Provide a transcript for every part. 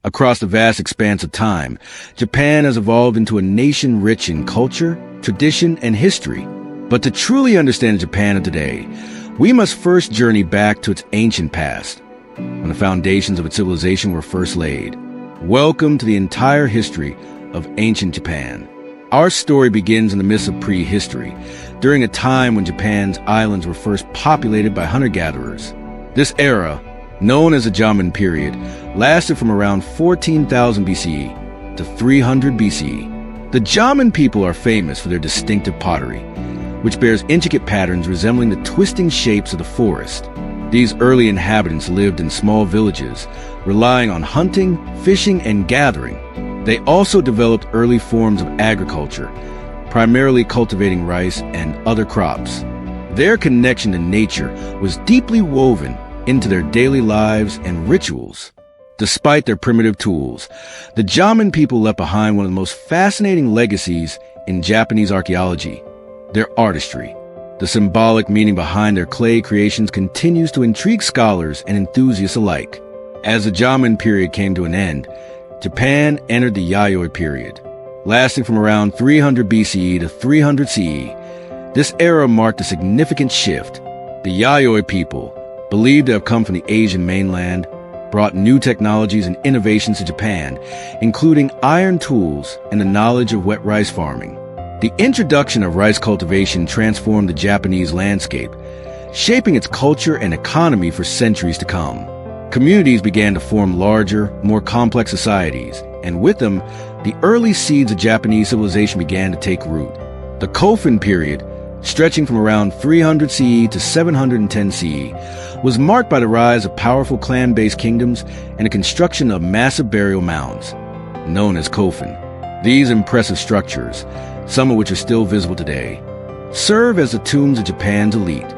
Across the vast expanse of time, Japan has evolved into a nation rich in culture, tradition, and history. But to truly understand Japan of today, we must first journey back to its ancient past, when the foundations of its civilization were first laid. Welcome to the entire history of ancient Japan. Our story begins in the midst of prehistory, during a time when Japan's islands were first populated by hunter-gatherers. This era, known as the Jomon period, lasted from around 14,000 BCE to 300 BCE. The Jomon people are famous for their distinctive pottery, which bears intricate patterns resembling the twisting shapes of the forest. These early inhabitants lived in small villages, relying on hunting, fishing, and gathering. They also developed early forms of agriculture, primarily cultivating rice and other crops. Their connection to nature was deeply woven into their daily lives and rituals. Despite their primitive tools, the Jomon people left behind one of the most fascinating legacies in Japanese archaeology: their artistry. The symbolic meaning behind their clay creations continues to intrigue scholars and enthusiasts alike. As the Jomon period came to an end, Japan entered the Yayoi period, lasting from around 300 BCE to 300 CE. This era marked a significant shift. The Yayoi people, believed to have come from the Asian mainland, brought new technologies and innovations to Japan, including iron tools and the knowledge of wet rice farming. The introduction of rice cultivation transformed the Japanese landscape, shaping its culture and economy for centuries to come. Communities began to form larger, more complex societies, and with them, the early seeds of Japanese civilization began to take root. The Kofun period, stretching from around 300 CE to 710 CE, was marked by the rise of powerful clan-based kingdoms and the construction of massive burial mounds, known as Kofun. These impressive structures, some of which are still visible today, serve as the tombs of Japan's elite.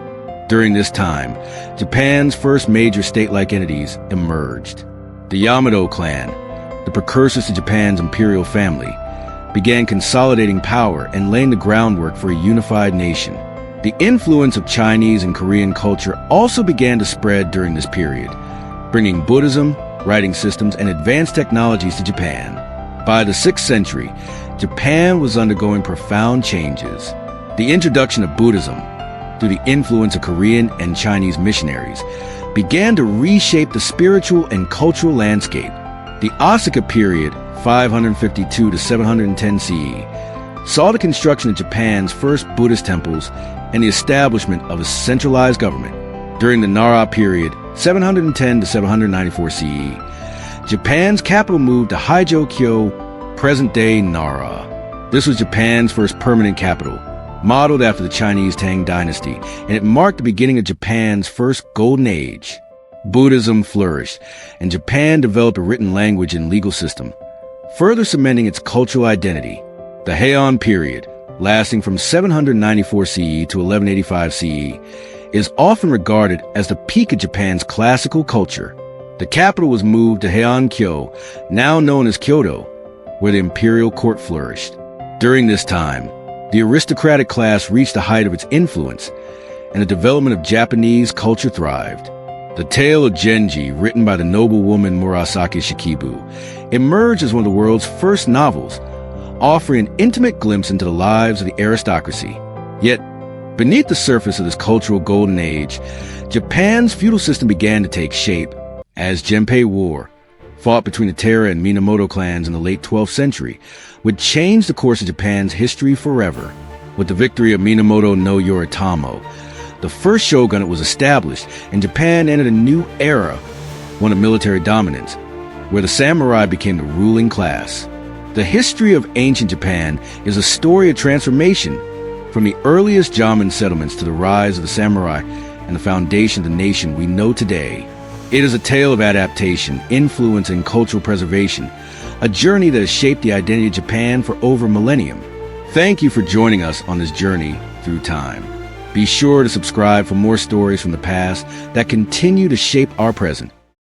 During this time, Japan's first major state-like entities emerged. The Yamato clan, the precursors to Japan's imperial family, began consolidating power and laying the groundwork for a unified nation. The influence of Chinese and Korean culture also began to spread during this period, bringing Buddhism, writing systems, and advanced technologies to Japan. By the 6th century, Japan was undergoing profound changes. The introduction of Buddhism, through the influence of Korean and Chinese missionaries, began to reshape the spiritual and cultural landscape. The Asuka period, 552 to 710 CE, saw the construction of Japan's first Buddhist temples and the establishment of a centralized government. During the Nara period, 710 to 794 CE, Japan's capital moved to Haijokyo, present-day Nara. This was Japan's first permanent capital, modeled after the Chinese Tang dynasty, and it marked the beginning of Japan's first golden age. Buddhism flourished, and Japan developed a written language and legal system, further cementing its cultural identity. The Heian period, lasting from 794 CE to 1185 CE, is often regarded as the peak of Japan's classical culture. The capital was moved to Heian-kyo, now known as Kyoto, where the imperial court flourished. During this time, the aristocratic class reached the height of its influence, and the development of Japanese culture thrived. The Tale of Genji, written by the noblewoman Murasaki Shikibu, emerged as one of the world's first novels, offering an intimate glimpse into the lives of the aristocracy. Yet, beneath the surface of this cultural golden age, Japan's feudal system began to take shape as Genpei War, fought between the Taira and Minamoto clans in the late 12th century, would change the course of Japan's history forever. With the victory of Minamoto no Yoritomo, the first shogunate was established, and Japan entered a new era, one of military dominance, where the samurai became the ruling class. The history of ancient Japan is a story of transformation, from the earliest Jomon settlements to the rise of the samurai and the foundation of the nation we know today. It is a tale of adaptation, influence, and cultural preservation, a journey that has shaped the identity of Japan for over a millennium. Thank you for joining us on this journey through time. Be sure to subscribe for more stories from the past that continue to shape our present.